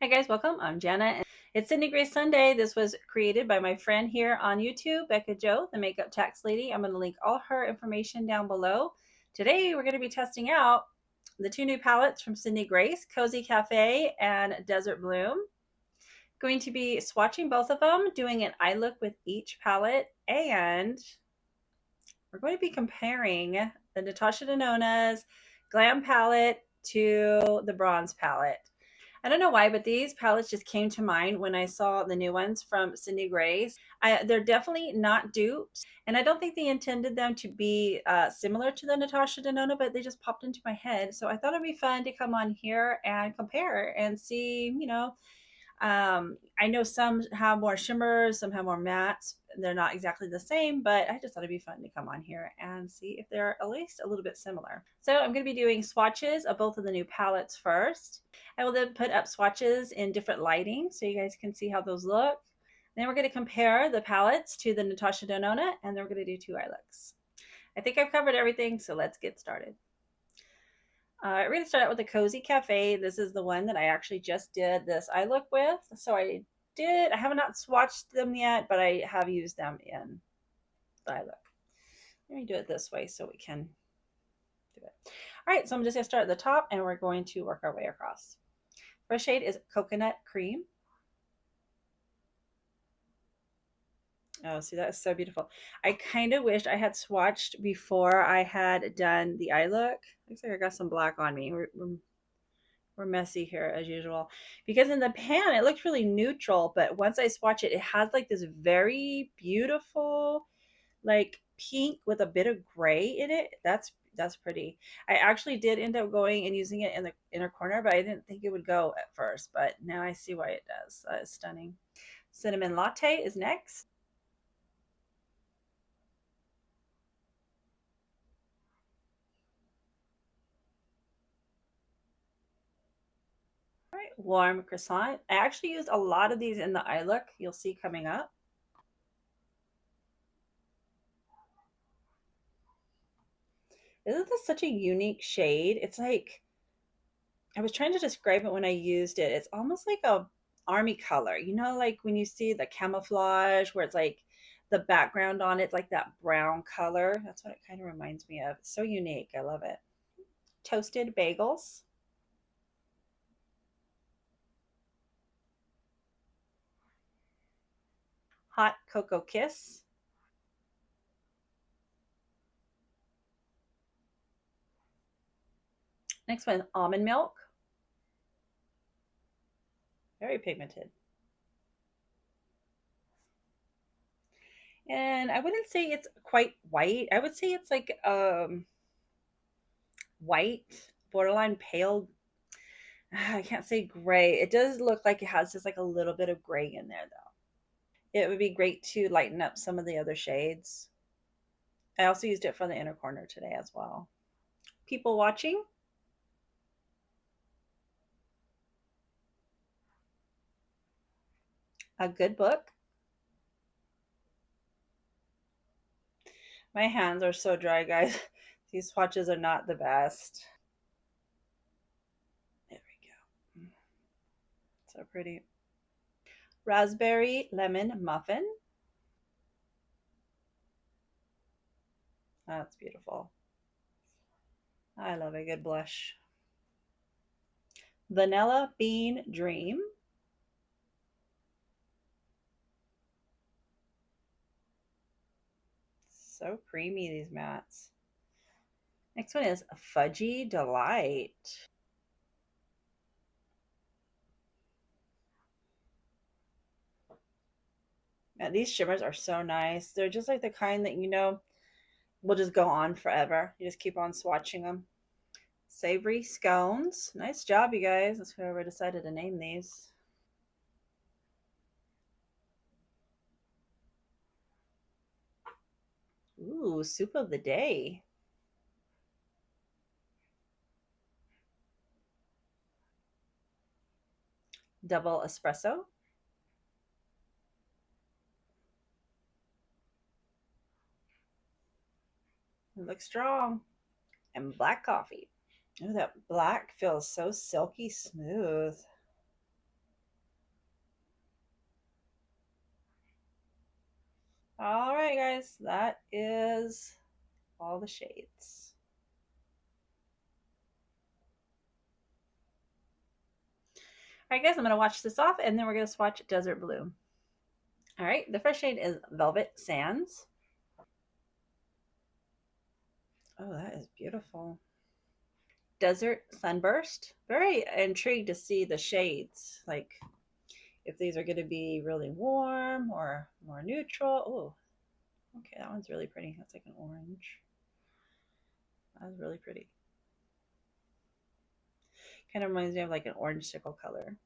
Hi guys, welcome. I'm Jana and it's Sydney Grace Sunday. This was created by my friend here on YouTube, Bekah Jo, the makeup tax lady. I'm going to link all her information down below. Today we're going to be testing out the two new palettes from Sydney Grace, Cozy Cafe and Desert Bloom. Going to be swatching both of them, doing an eye look with each palette, and we're going to be comparing the Natasha Denona's Glam palette to the Bronze palette. I don't know why, but these palettes just came to mind when I saw the new ones from Sydney Grace. They're definitely not dupes, and I don't think they intended them to be similar to the Natasha Denona, but they just popped into my head. So I thought it'd be fun to come on here and compare and see, I know some have more shimmers, some have more mattes. They're not exactly the same, but I just thought it'd be fun to come on here and see if they're at least a little bit similar. So I'm going to be doing swatches of both of the new palettes first. I will then put up swatches in different lighting so you guys can see how those look. Then we're going to compare the palettes to the Natasha Denona, and then we're going to do two eye looks. I think I've covered everything, so let's get started. We're going to start out with the Cozy Cafe. This is the one that I actually just did this eye look with. So I have not swatched them yet, but I have used them in the eye look. Let me do it this way so we can do it. All right, so I'm just going to start at the top and we're going to work our way across. First shade is Coconut Cream. Oh, see, that is so beautiful. I kind of wished I had swatched before I had done the eye look. Looks like I got some black on me. We're messy here as usual. Because in the pan, it looks really neutral, but once I swatch it, it has like this very beautiful, like pink with a bit of gray in it. That's pretty. I actually did end up going and using it in the inner corner, but I didn't think it would go at first. But now I see why it does. That is stunning. Cinnamon Latte is next. All right, Warm Croissant. I actually used a lot of these in the eye look. You'll see coming up. Isn't this such a unique shade? It's like, I was trying to describe it when I used it. It's almost like a army color. You know, like when you see the camouflage where it's like the background on it's like that brown color. That's what it kind of reminds me of. It's so unique. I love it. Toasted bagels. Hot cocoa kiss. Next one, almond milk. Very pigmented. And I wouldn't say it's quite white. I would say it's like white, borderline pale. I can't say gray. It does look like it has just like a little bit of gray in there though. It would be great to lighten up some of the other shades. I also used it for the inner corner today as well. People watching. A good book. My hands are so dry, guys. These swatches are not the best. There we go. So pretty. Raspberry lemon muffin. That's beautiful. I love a good blush. Vanilla bean dream. So creamy, these mattes. Next one is Fudgy Delight. Man, these shimmers are so nice. They're just like the kind that, will just go on forever. You just keep on swatching them. Savory scones. Nice job, you guys. That's whoever decided to name these. Ooh, soup of the day. Double espresso. It looks strong. And black coffee. Oh, that black feels so silky smooth. All right, guys, that is all the shades. All right, guys, I'm going to wash this off and then we're going to swatch Desert Blue. All right, the first shade is Velvet Sands. Oh, that is beautiful. Desert Sunburst. Very intrigued to see the shades, like if these are going to be really warm or more neutral. Oh, okay, that one's really pretty. That's like an orange. That's really pretty. Kind of reminds me of like an orange sickle color.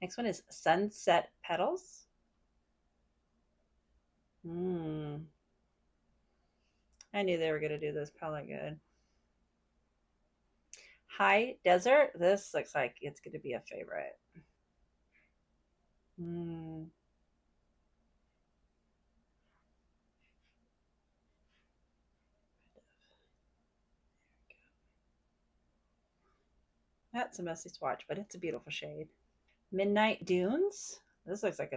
Next one is Sunset Petals. Hmm. I knew they were going to do this palette good. High Desert. This looks like it's going to be a favorite. Hmm. That's a messy swatch, but it's a beautiful shade. Midnight Dunes. This looks like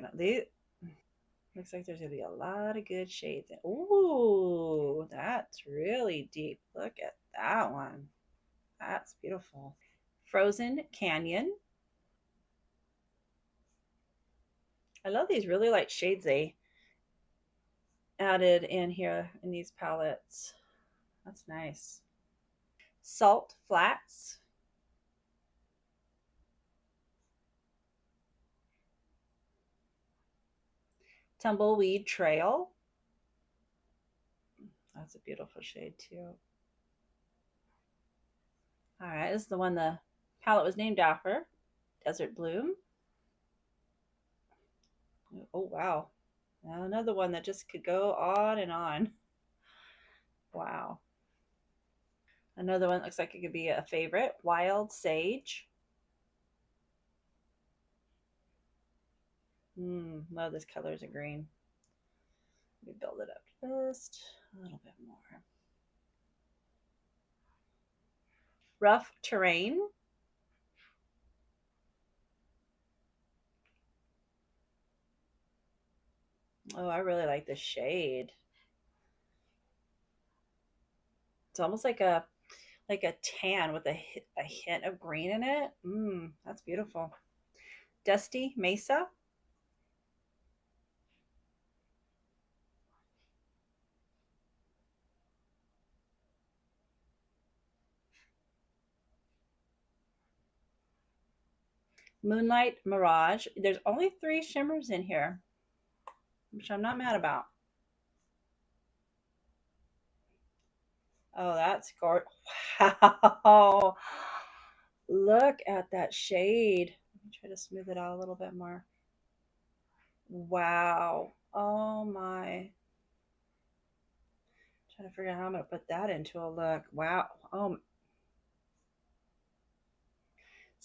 looks like there's gonna be a lot of good shades. Ooh, that's really deep. Look at that one. That's beautiful. Frozen Canyon. I love these really light shades they added in here in these palettes. That's nice. Salt Flats. Tumbleweed Trail. That's a beautiful shade too. All right, this is the one the palette was named after. Desert Bloom. Oh, wow. Another one that just could go on and on. Wow. Another one that looks like it could be a favorite. Wild Sage. Love this colors of green. Let me build it up just a little bit more. Rough Terrain. Oh, I really like this shade. It's almost like a tan with a hint of green in it. That's beautiful. Dusty Mesa. Moonlight Mirage. There's only 3 shimmers in here, which I'm not mad about. Oh, that's gorgeous. Wow. Look at that shade. Let me try to smooth it out a little bit more. Wow. Oh my. I'm trying to figure out how I'm going to put that into a look. Wow. Oh,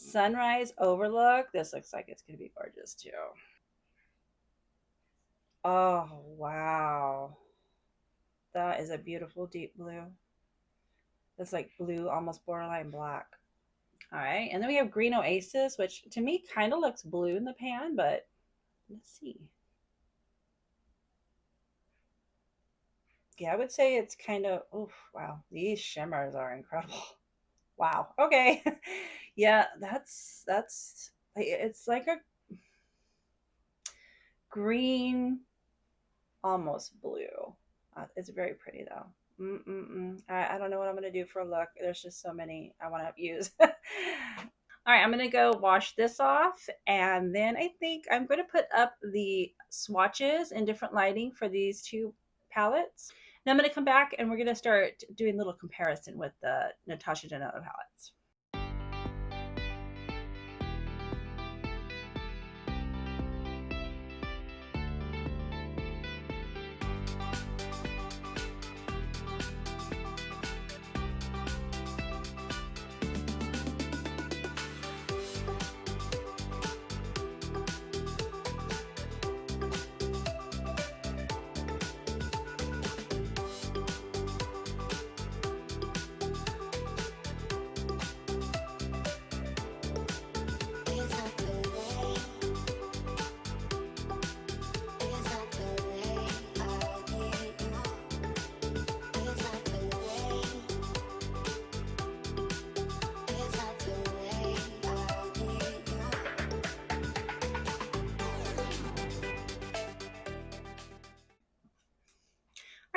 Sunrise Overlook. This looks like it's going to be gorgeous too. Oh, wow. That is a beautiful deep blue. It's like blue, almost borderline black. All right. And then we have Green Oasis, which to me kind of looks blue in the pan, but let's see. Yeah, I would say it's kind of, oh, wow. These shimmers are incredible. Wow. Okay. Yeah, it's like a green, almost blue. It's very pretty though. I don't know what I'm going to do for a look. There's just so many I want to use. All right, I'm going to go wash this off. And then I think I'm going to put up the swatches in different lighting for these 2 palettes. Now I'm going to come back and we're going to start doing a little comparison with the Natasha Denona palettes.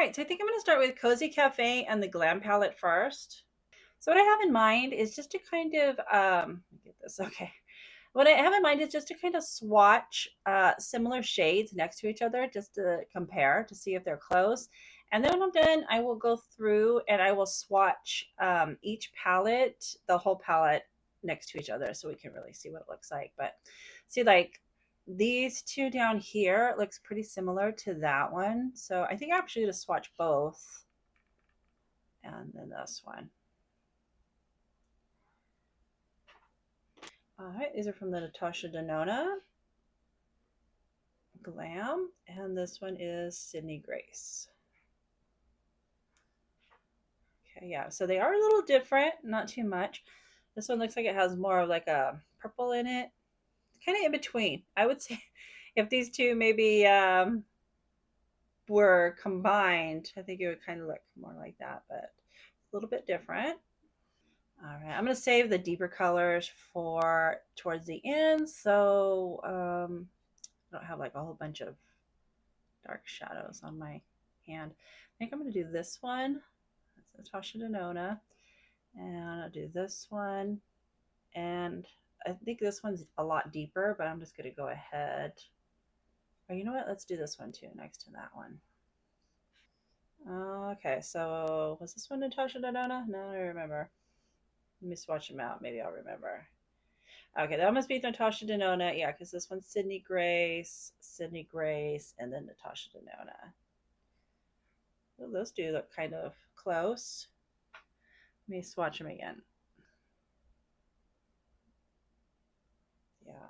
right, so I think I'm going to start with Cozy Cafe and the Glam palette first. So what I have in mind is just to kind of get this. Okay. What I have in mind is just to kind of swatch similar shades next to each other just to compare to see if they're close. And then when I'm done, I will go through and I will swatch each palette, the whole palette next to each other so we can really see what it looks like. But see, like these two down here looks pretty similar to that one. So I think I'm actually going to swatch both. And then this one. All right, these are from the Natasha Denona Glam, and this one is Sydney Grace. Okay, yeah, so they are a little different, not too much. This one looks like it has more of like a purple in it, kind of in between. I would say if these two maybe were combined, I think it would kind of look more like that, but a little bit different. All right, I'm going to save the deeper colors for towards the end, so I don't have like a whole bunch of dark shadows on my hand. I think I'm going to do this one. That's Natasha Denona. And I'll do this one. And I think this one's a lot deeper, but I'm just going to go ahead. Oh, you know what? Let's do this one too, next to that one. Okay, so was this one Natasha Denona? No, I don't remember. Let me swatch them out. Maybe I'll remember. Okay, that must be Natasha Denona. Yeah, because this one's Sydney Grace, and then Natasha Denona. Well, those two look kind of close. Let me swatch them again.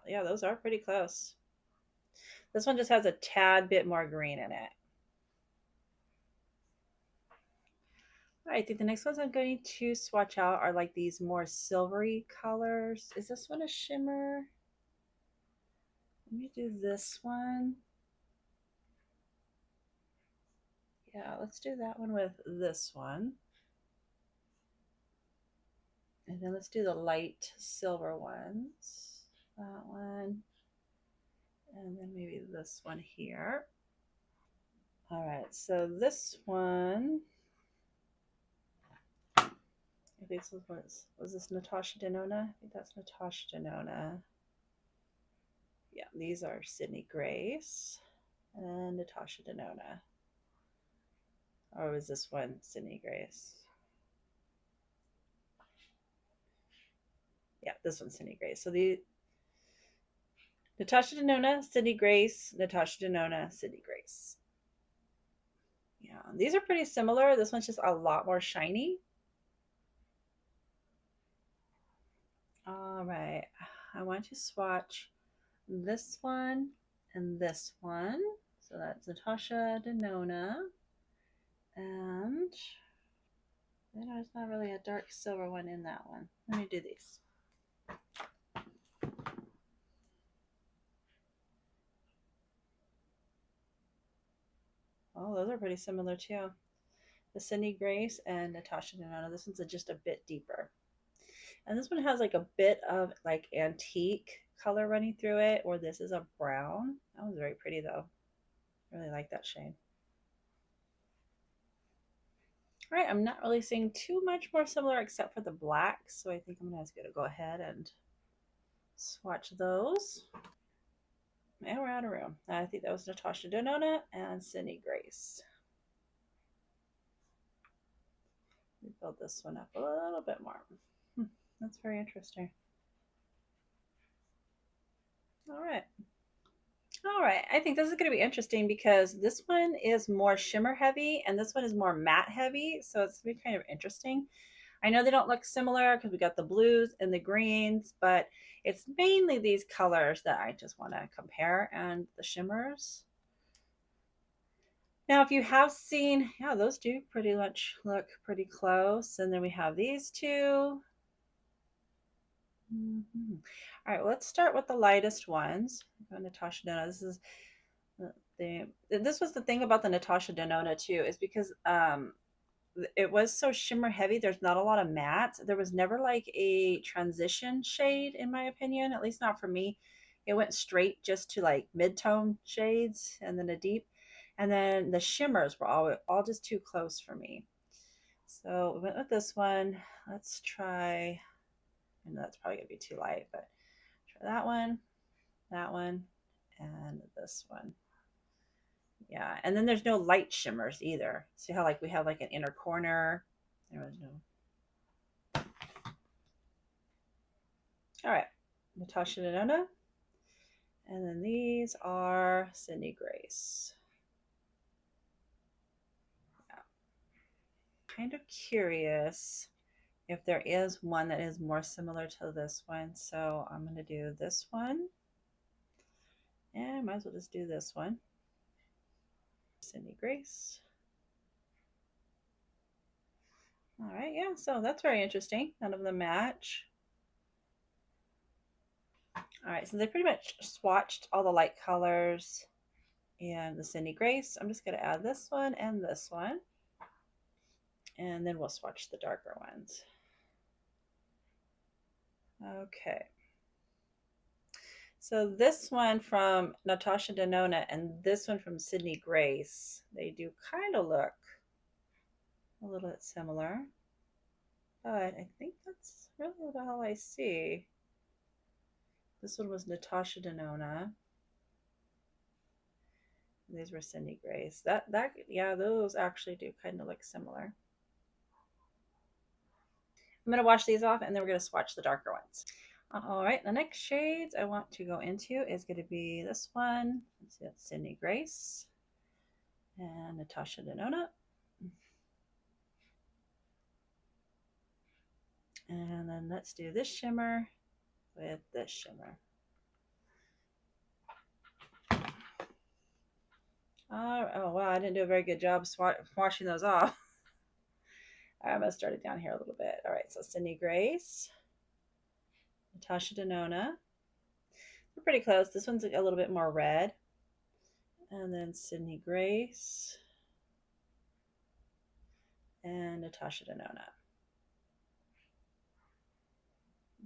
Yeah, those are pretty close. This one just has a tad bit more green in it. All right, I think the next ones I'm going to swatch out are like these more silvery colors. Is this one a shimmer? Let me do this one. Yeah, let's do that one with this one. And then let's do the light silver ones. That one. And then maybe this one here. All right, so this one, I think this was this Natasha Denona? I think that's Natasha Denona. Yeah, these are Sydney Grace and Natasha Denona. Or was this one Sydney Grace? Yeah, this one's Sydney Grace. So the Natasha Denona, Sydney Grace, Natasha Denona, Sydney Grace. Yeah, these are pretty similar. This one's just a lot more shiny. All right, I want to swatch this one and this one. So that's Natasha Denona. And there's not really a dark silver one in that one. Let me do these. Oh, those are pretty similar too. The Sydney Grace and Natasha Denona. This one's just a bit deeper. And this one has like a bit of like antique color running through it, or this is a brown. That was very pretty though. I really like that shade. All right, I'm not really seeing too much more similar except for the black, so I think I'm just going to go ahead and swatch those. And we're out of room. I think that was Natasha Denona and Sydney Grace. We build this one up a little bit more. That's very interesting. All right. All right. I think this is going to be interesting because this one is more shimmer heavy and this one is more matte heavy. So it's going to be kind of interesting. I know they don't look similar because we got the blues and the greens, but it's mainly these colors that I just want to compare and the shimmers. Now, if you have seen, yeah, those do pretty much look pretty close. And then we have these two. Mm-hmm. All right, let's start with the lightest ones. Natasha Denona. This is this was the thing about the Natasha Denona too, is because it was so shimmer heavy. There's not a lot of matte. There was never like a transition shade, in my opinion, at least not for me. It went straight just to like mid-tone shades and then a deep. And then the shimmers were all just too close for me. So we went with this one. Let's try, I know that's probably gonna be too light, but try that one, and this one. Yeah, and then there's no light shimmers either. See how like we have like an inner corner? There was no. All right, Natasha Denona. And then these are Sydney Grace. Yeah. Kind of curious if there is one that is more similar to this one. So I'm going to do this one. And I might as well just do this one. Sydney Grace. All right, yeah, so that's very interesting. None of them match. All right, so they pretty much swatched all the light colors and the Sydney Grace. I'm just going to add this one and this one. And then we'll swatch the darker ones. Okay. So this one from Natasha Denona and this one from Sydney Grace, they do kind of look a little bit similar. But I think that's really all I see. This one was Natasha Denona. These were Sydney Grace. Yeah, those actually do kind of look similar. I'm going to wash these off and then we're going to swatch the darker ones. All right, the next shades I want to go into is going to be this one. Let's see, that's Sydney Grace and Natasha Denona. And then let's do this shimmer with this shimmer. Oh, wow, I didn't do a very good job washing those off. I'm going to start it down here a little bit. All right, so Sydney Grace, Natasha Denona. They're pretty close. This one's a little bit more red. And then Sydney Grace and Natasha Denona.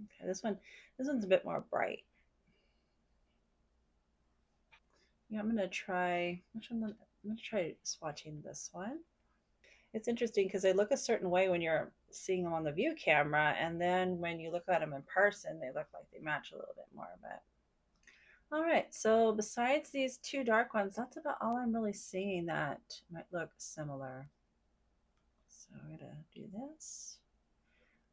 Okay, this one's a bit more bright. Yeah, I'm gonna try. I'm gonna try swatching this one. It's interesting because they look a certain way when you're seeing them on the view camera, and then when you look at them in person, they look like they match a little bit more. But all right, so besides these two dark ones, that's about all I'm really seeing that might look similar. So we're gonna do this.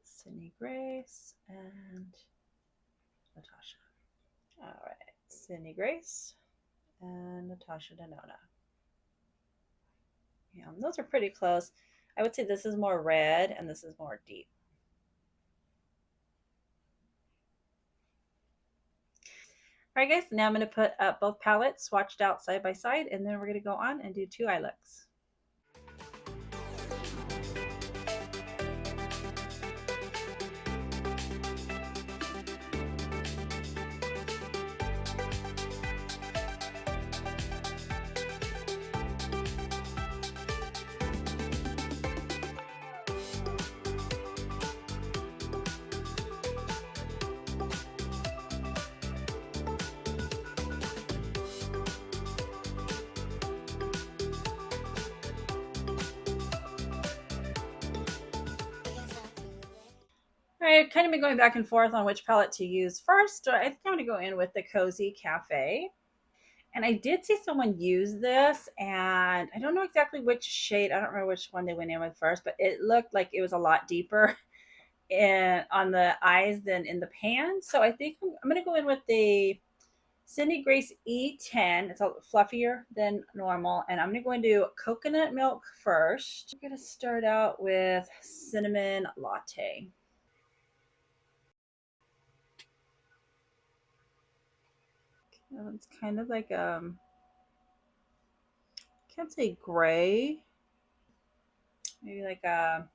Sydney Grace and Natasha. All right, Sydney Grace and Natasha Denona. Yeah, those are pretty close. I would say this is more red and this is more deep. All right, guys, now I'm going to put up both palettes swatched out side by side, and then we're going to go on and do two eye looks. All right, I've kind of been going back and forth on which palette to use first. I think I'm going to go in with the Cozy Cafe. And I did see someone use this, and I don't know exactly which shade. I don't remember which one they went in with first, but it looked like it was a lot deeper on the eyes than in the pan. So I think I'm going to go in with the Sydney Grace E10. It's a little fluffier than normal. And I'm going to go into coconut milk first. I'm going to start out with cinnamon latte. It's kind of like I can't say gray. Maybe like oh,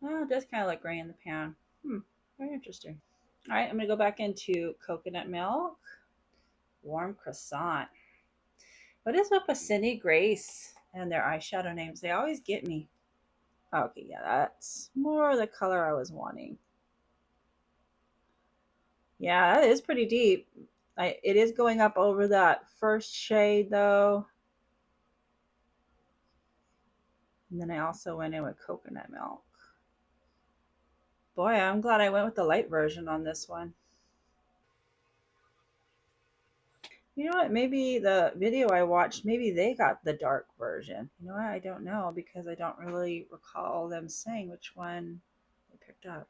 it does kind of look gray in the pan. Very interesting. All right, I'm gonna go back into coconut milk, warm croissant. What is up with Sydney Grace and their eyeshadow names? They always get me. Okay, yeah, that's more the color I was wanting. Yeah, that is pretty deep. It is going up over that first shade though. And then I also went in with coconut milk. Boy, I'm glad I went with the light version on this one. You know what? Maybe the video I watched, maybe they got the dark version. You know what? I don't know because I don't really recall them saying which one they picked up.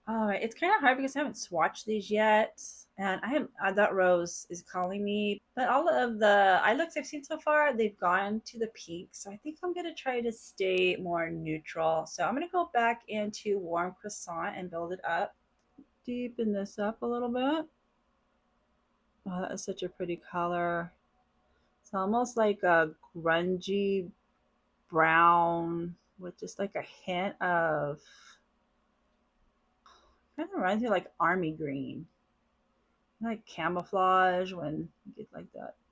All right, it's kind of hard because I haven't swatched these yet, and I am that rose is calling me. But all of the eye looks I've seen so far, they've gone to the pink, so I think I'm gonna try to stay more neutral. So I'm gonna go back into warm croissant and build it up, deepen this up a little bit. Oh, that is such a pretty color. It's almost like a grungy brown with just like a hint of kind of reminds me of like army green. Like camouflage when you get like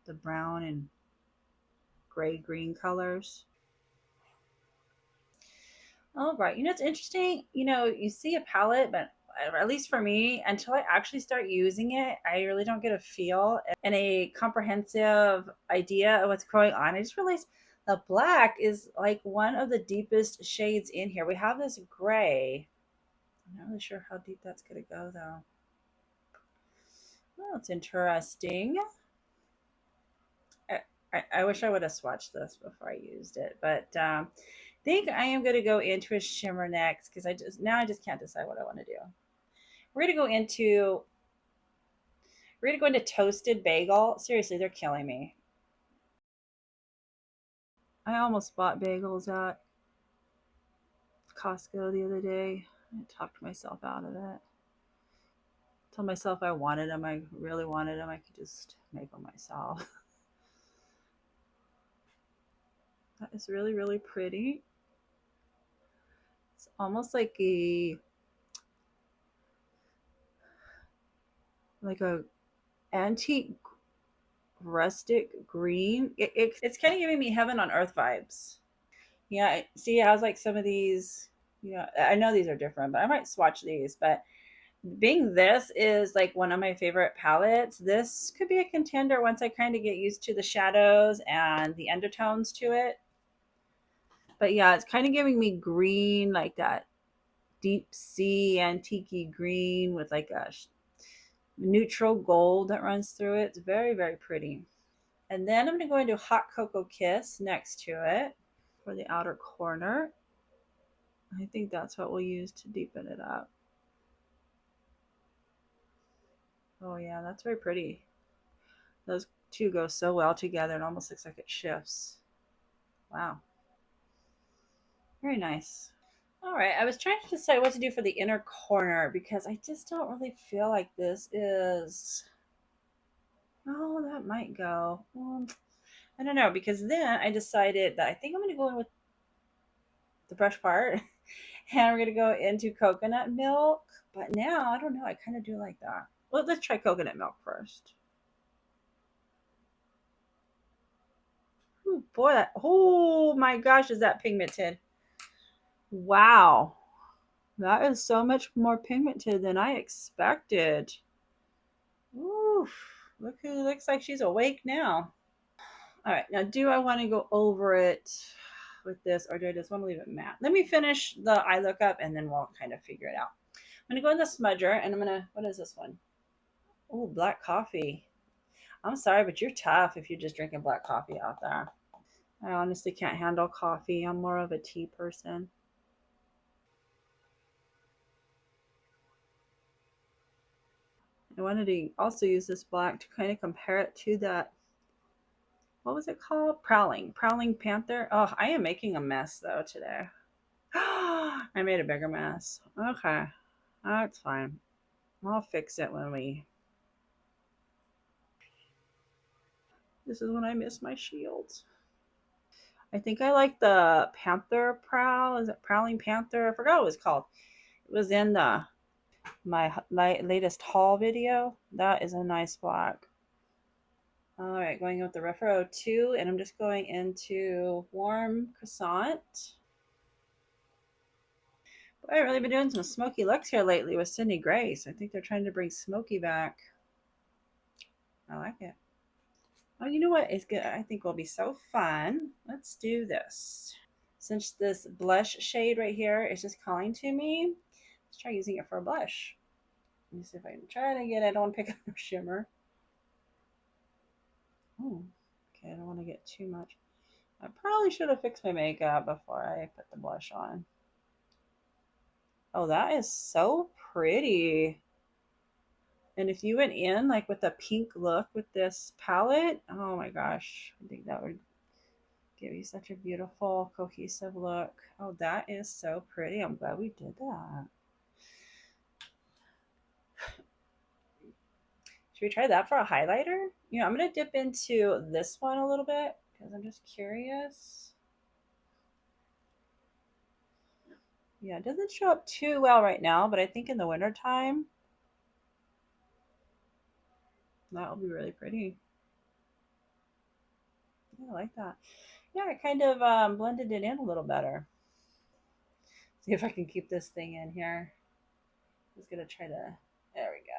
the brown and gray green colors. All right, it's interesting. You see a palette, but at least for me, until I actually start using it, I really don't get a feel and a comprehensive idea of what's going on. I just realized the black is like one of the deepest shades in here. We have this gray. I'm not really sure how deep that's going to go though. Well, it's interesting. I wish I would have swatched this before I used it, but I think I am going to go into a shimmer next because I just can't decide what I want to do. We're going to go into toasted bagel. Seriously, they're killing me. I almost bought bagels at Costco the other day. I talked myself out of it. Told myself I wanted them. I really wanted them. I could just make them myself. That is really, really pretty. It's almost like a antique rustic green. It's kind of giving me heaven on earth vibes. Yeah, see, it has like some of these. I know these are different, but I might swatch these. But being this is like one of my favorite palettes, this could be a contender once I kind of get used to the shadows and the undertones to it. But yeah, it's kind of giving me green, like that deep sea antique green with like a neutral gold that runs through it. It's very, very pretty. And then I'm going to go into Hot Cocoa Kiss next to it for the outer corner. I think that's what we'll use to deepen it up. Oh yeah, that's very pretty. Those two go so well together. It almost looks like it shifts. Wow. Very nice. All right. I was trying to decide what to do for the inner corner because I just don't really feel like this is. Oh, that might go. Well, I don't know because then I decided that I think I'm going to go in with the brush part and we're going to go into coconut milk. But now, I don't know. I kind of do like that. Well, let's try coconut milk first. Ooh, boy, oh my gosh, is that pigmented? Wow. That is so much more pigmented than I expected. Oof. Look who looks like she's awake now. All right. Now, do I want to go over it with this or do I just want to leave it matte? Let me finish the eye look up and then we'll kind of figure it out. I'm going to go in the smudger and I'm going to, what is this one? Oh, black coffee. I'm sorry, but you're tough if you're just drinking black coffee out there. I honestly can't handle coffee. I'm more of a tea person. I wanted to also use this black to kind of compare it to that. What was it called? Prowling Panther. Oh, I am making a mess though today. I made a bigger mess. Okay, that's fine. I'll fix it when we. This is when I miss my shields. I think I like the Panther Prowl. Is it Prowling Panther? I forgot what it was called. It was in my latest haul video. That is a nice black. All right, going with the Refro 2, and I'm just going into warm croissant. Boy, I've really been doing some smoky looks here lately with Sydney Grace. I think they're trying to bring smoky back. I like it. Oh, you know what is good? I think will be so fun. Let's do this. Since this blush shade right here is just calling to me, let's try using it for a blush. Let me see if I can try it again. I don't want to pick up no shimmer. Oh, okay. I don't want to get too much. I probably should have fixed my makeup before I put the blush on. Oh, that is so pretty. And if you went in like with a pink look with this palette, oh my gosh, I think that would give you such a beautiful, cohesive look. Oh, that is so pretty. I'm glad we did that. Should we try that for a highlighter? You know, I'm going to dip into this one a little bit because I'm just curious. Yeah, it doesn't show up too well right now, but I think in the wintertime, that will be really pretty. Yeah, I like that. Yeah, I kind of blended it in a little better. See if I can keep this thing in here. Just gonna try to. There we go.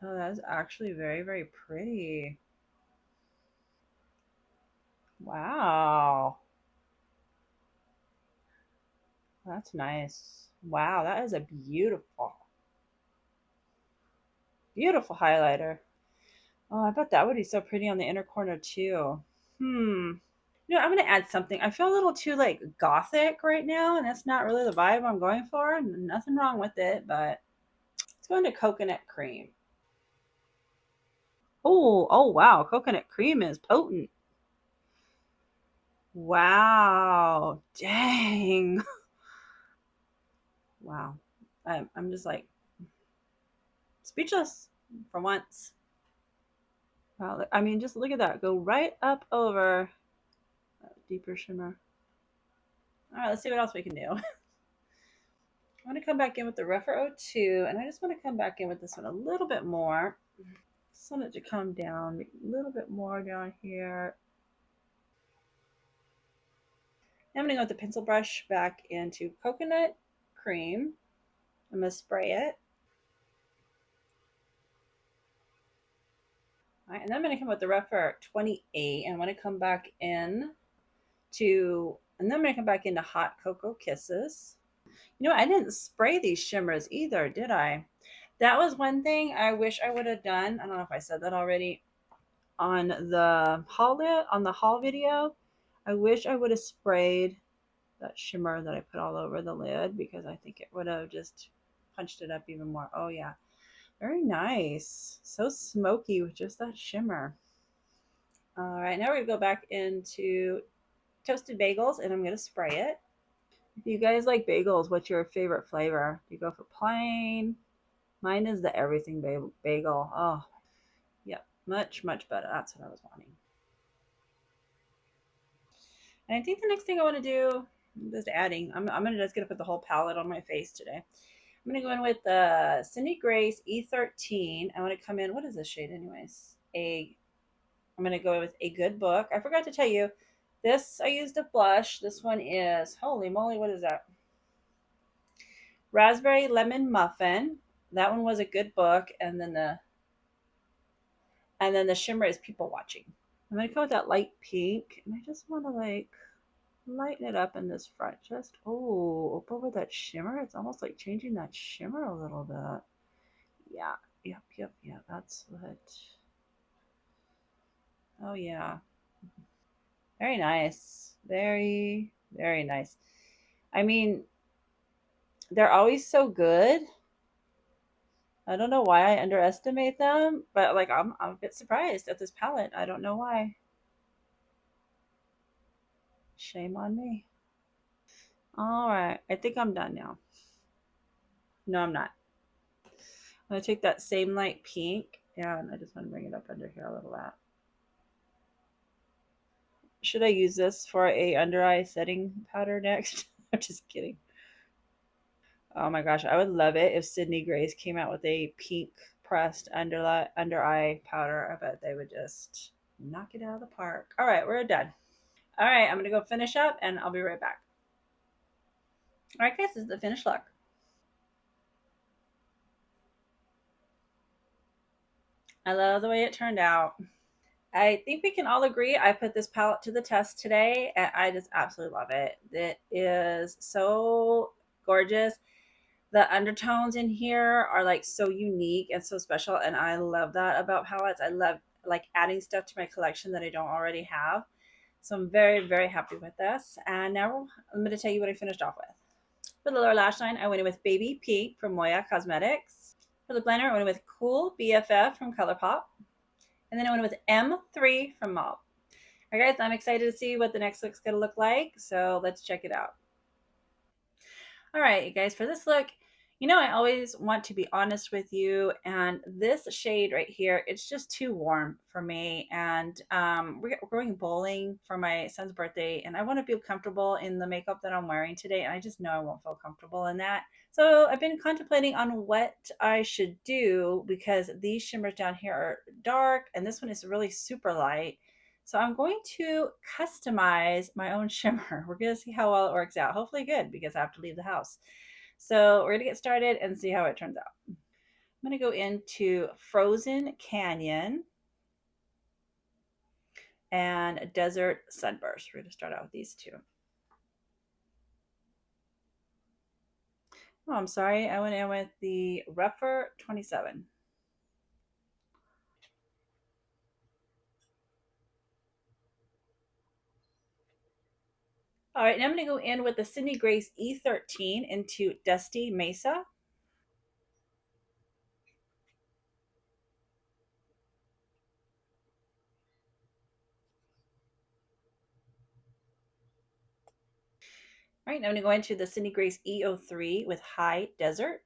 Oh, that's actually very, very pretty. Wow, that's nice. Wow, that is a beautiful, beautiful highlighter. Oh, I bet that would be so pretty on the inner corner too. Hmm. You know, I'm gonna add something. I feel a little too like gothic right now, and that's not really the vibe I'm going for. Nothing wrong with it, but let's go into coconut cream. Oh, oh wow, coconut cream is potent. Wow, dang. Wow. I'm just like speechless for once. Wow, I mean, just look at that. Go right up over that deeper shimmer. All right, let's see what else we can do. I want to come back in with the rougher O2, and I just want to come back in with this one a little bit more. Just want it to come down a little bit more down here. Now I'm going to go with the pencil brush back into coconut cream. I'm going to spray it. All right, and then I'm going to come with the rougher 28, and I want to come back in and then I'm going to come back into Hot Cocoa Kisses. You know, I didn't spray these shimmers either, did I? That was one thing I wish I would have done. I don't know if I said that already on the haul video. I wish I would have sprayed that shimmer that I put all over the lid because I think it would have just punched it up even more. Oh yeah. Very nice. So smoky with just that shimmer. All right, now we're going to go back into toasted bagels and I'm going to spray it. If you guys like bagels, what's your favorite flavor? Do you go for plain? Mine is the everything bagel. Oh, yeah, much, much better. That's what I was wanting. And I think the next thing I want to do, just adding, I'm going to just going to put the whole palette on my face today. I'm going to go in with the Cindy Grace E13. I want to come in, what is this shade anyways? I'm going to go with A Good Book. I forgot to tell you, this I used a blush. This one is, holy moly, what is that? Raspberry Lemon Muffin. That one was a good book. And then the shimmer is People Watching. I'm going to go with that light pink. And I just want to like lighten it up in this front. Just, oh, up over that shimmer. It's almost like changing that shimmer a little bit. Yeah. Yep, yep, yeah. That's what. Oh, yeah. Very nice. Very, very nice. I mean, they're always so good. I don't know why I underestimate them, but like I'm a bit surprised at this palette. I don't know why. Shame on me. All right, I think I'm done now. No, I'm not. I'm gonna take that same light pink and I just want to bring it up under here a little bit. Should I use this for a under eye setting powder next? I'm just kidding. Oh my gosh, I would love it if Sydney Grace came out with a pink pressed under eye powder. I bet they would just knock it out of the park. All right, we're done. All right, I'm gonna go finish up and I'll be right back. All right, guys, this is the finished look. I love the way it turned out. I think we can all agree I put this palette to the test today and I just absolutely love it. It is so gorgeous. The undertones in here are like so unique and so special, and I love that about palettes. I love like adding stuff to my collection that I don't already have. So I'm very, very happy with this. And now I'm going to tell you what I finished off with. For the lower lash line, I went in with Baby Pink from Moya Cosmetics. For the blender, I went in with Cool BFF from ColourPop. And then I went with M3 from Mob. All right, guys, I'm excited to see what the next look's going to look like. So let's check it out. All right, you guys, for this look, you know, I always want to be honest with you. And this shade right here, it's just too warm for me. And we're going bowling for my son's birthday. And I want to feel comfortable in the makeup that I'm wearing today. And I just know I won't feel comfortable in that. So I've been contemplating on what I should do because these shimmers down here are dark. And this one is really super light. So I'm going to customize my own shimmer. We're going to see how well it works out. Hopefully good because I have to leave the house. So we're going to get started and see how it turns out. I'm going to go into Frozen Canyon and Desert Sunburst. We're going to start out with these two. Oh, I'm sorry. I went in with the Rougher 27. All right, now I'm going to go in with the Sydney Grace E13 into Dusty Mesa. All right, now I'm going to go into the Sydney Grace E03 with High Desert.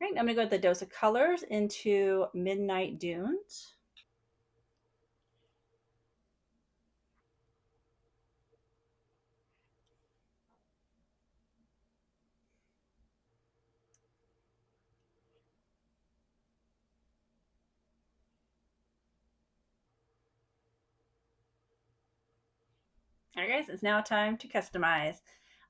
All right, I'm going to go with the Dose of Colors into Midnight Dunes. All right, guys, it's now time to customize.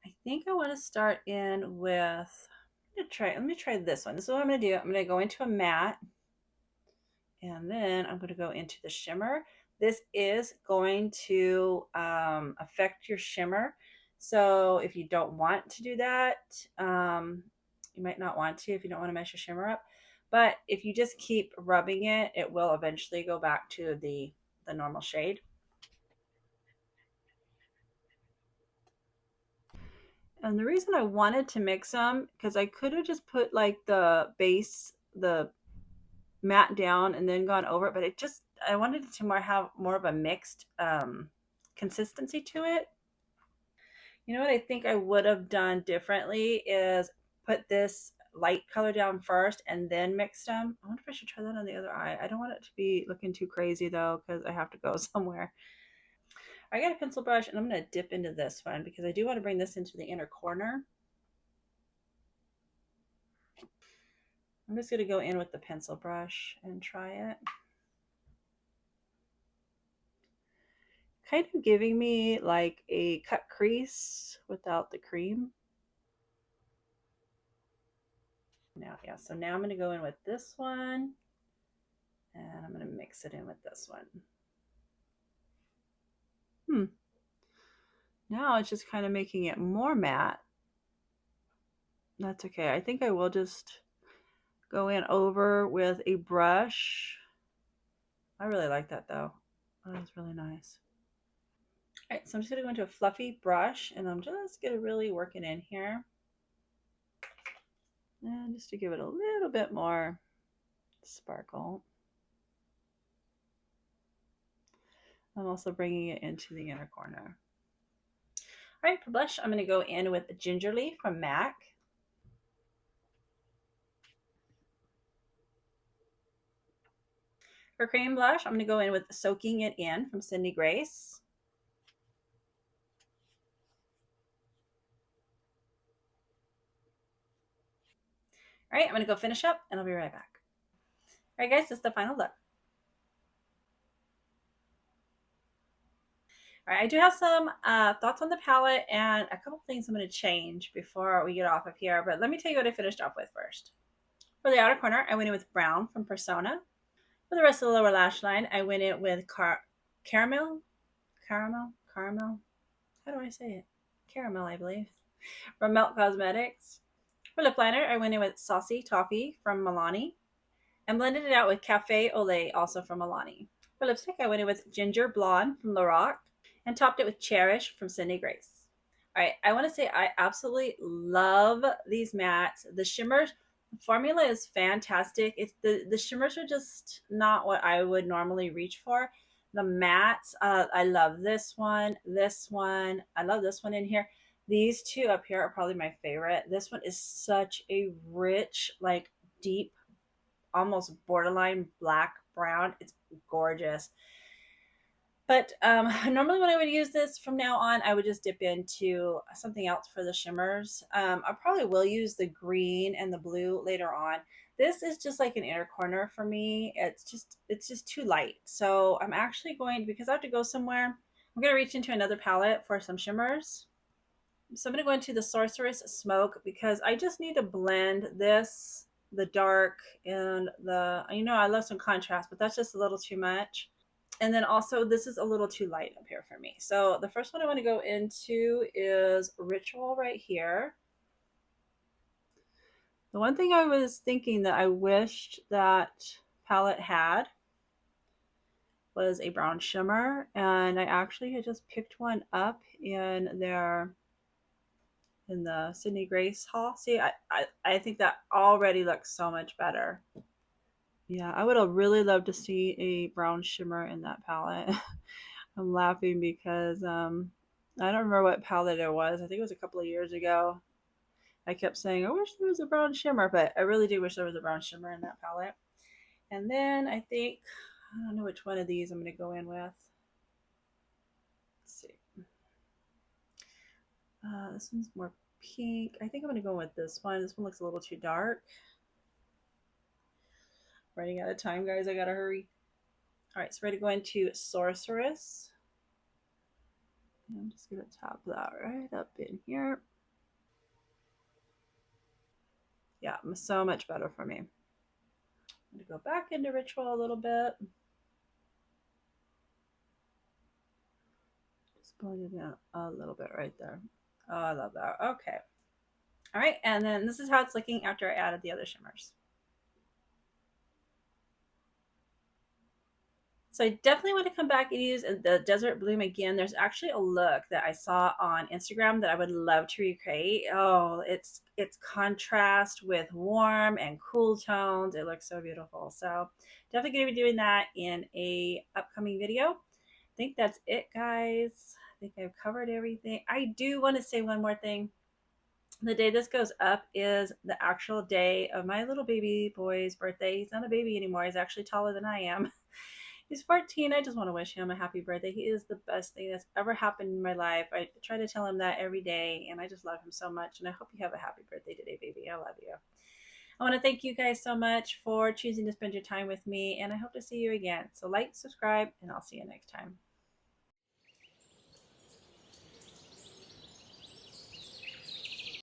I think I want to start in with, let me try this one. This is what I'm going to do. I'm going to go into a matte and then I'm going to go into the shimmer. This is going to affect your shimmer. So if you don't want to do that, you might not want to if you don't want to mess your shimmer up. But if you just keep rubbing it, it will eventually go back to the normal shade. And the reason I wanted to mix them, because I could have just put like the base, the matte down and then gone over it, but I wanted it to have more of a mixed consistency to it. You know what I think I would have done differently is put this light color down first and then mix them. I wonder if I should try that on the other eye. I don't want it to be looking too crazy though, because I have to go somewhere. I got a pencil brush and I'm going to dip into this one because I do want to bring this into the inner corner. I'm just going to go in with the pencil brush and try it. Kind of giving me like a cut crease without the cream. Now, yeah, so now I'm going to go in with this one and I'm going to mix it in with this one. Now it's just kind of making it more matte. That's okay. I think I will just go in over with a brush. I really like that though. That was really nice. All right, so I'm just going to go into a fluffy brush and I'm just going to really work it in here. And just to give it a little bit more sparkle. I'm also bringing it into the inner corner. All right, for blush, I'm going to go in with Gingerly from MAC. For cream blush, I'm going to go in with Soaking It In from Sydney Grace. All right, I'm going to go finish up and I'll be right back. All right, guys, this is the final look. All right, I do have some thoughts on the palette and a couple things I'm going to change before we get off of here. But let me tell you what I finished off with first. For the outer corner, I went in with brown from Persona. For the rest of the lower lash line, I went in with caramel. Caramel. How do I say it? Caramel, I believe. From Melt Cosmetics. For lip liner, I went in with Saucy Toffee from Milani and blended it out with Cafe au Lait, also from Milani. For lipstick, I went in with Ginger Blonde from Lorac and topped it with Cherish from Sydney Grace. All right, I want to say I absolutely love these mattes. The shimmers, the formula is fantastic. It's the shimmers are just not what I would normally reach for. The mattes, I love this one, this one. I love this one in here. These two up here are probably my favorite. This one is such a rich, like deep, almost borderline black brown. It's gorgeous. But normally when I would use this from now on, I would just dip into something else for the shimmers. I probably will use the green and the blue later on. This is just like an inner corner for me. It's just too light. So I'm actually going, because I have to go somewhere, I'm going to reach into another palette for some shimmers. So I'm going to go into the Sorceress Smoke because I just need to blend this, the dark, and the, I love some contrast, but that's just a little too much. And then also this is a little too light up here for me. So the first one I want to go into is Ritual right here. The one thing I was thinking that I wished that palette had was a brown shimmer, and I actually had just picked one up in the Sydney Grace haul. See, I think that already looks so much better. Yeah, I would have really loved to see a brown shimmer in that palette. I'm laughing because I don't remember what palette it was. I think it was a couple of years ago. I kept saying, I wish there was a brown shimmer, but I really do wish there was a brown shimmer in that palette. And then I think, I don't know which one of these I'm going to go in with. Let's see. This one's more pink. I think I'm going to go with this one. This one looks a little too dark. Running out of time, guys. I got to hurry. All right, so we're going to go into Sorceress. And I'm just going to tap that right up in here. Yeah, so much better for me. I'm going to go back into Ritual a little bit. Just blend it in a little bit right there. Oh, I love that. Okay. All right, and then this is how it's looking after I added the other shimmers. So I definitely want to come back and use the Desert Bloom again. There's actually a look that I saw on Instagram that I would love to recreate. Oh, it's contrast with warm and cool tones. It looks so beautiful. So definitely going to be doing that in a upcoming video. I think that's it, guys. I think I've covered everything. I do want to say one more thing. The day this goes up is the actual day of my little baby boy's birthday. He's not a baby anymore. He's actually taller than I am. He's 14. I just want to wish him a happy birthday. He is the best thing that's ever happened in my life. I try to tell him that every day, and I just love him so much. And I hope you have a happy birthday today, baby. I love you. I want to thank you guys so much for choosing to spend your time with me, and I hope to see you again. So like, subscribe, and I'll see you next time.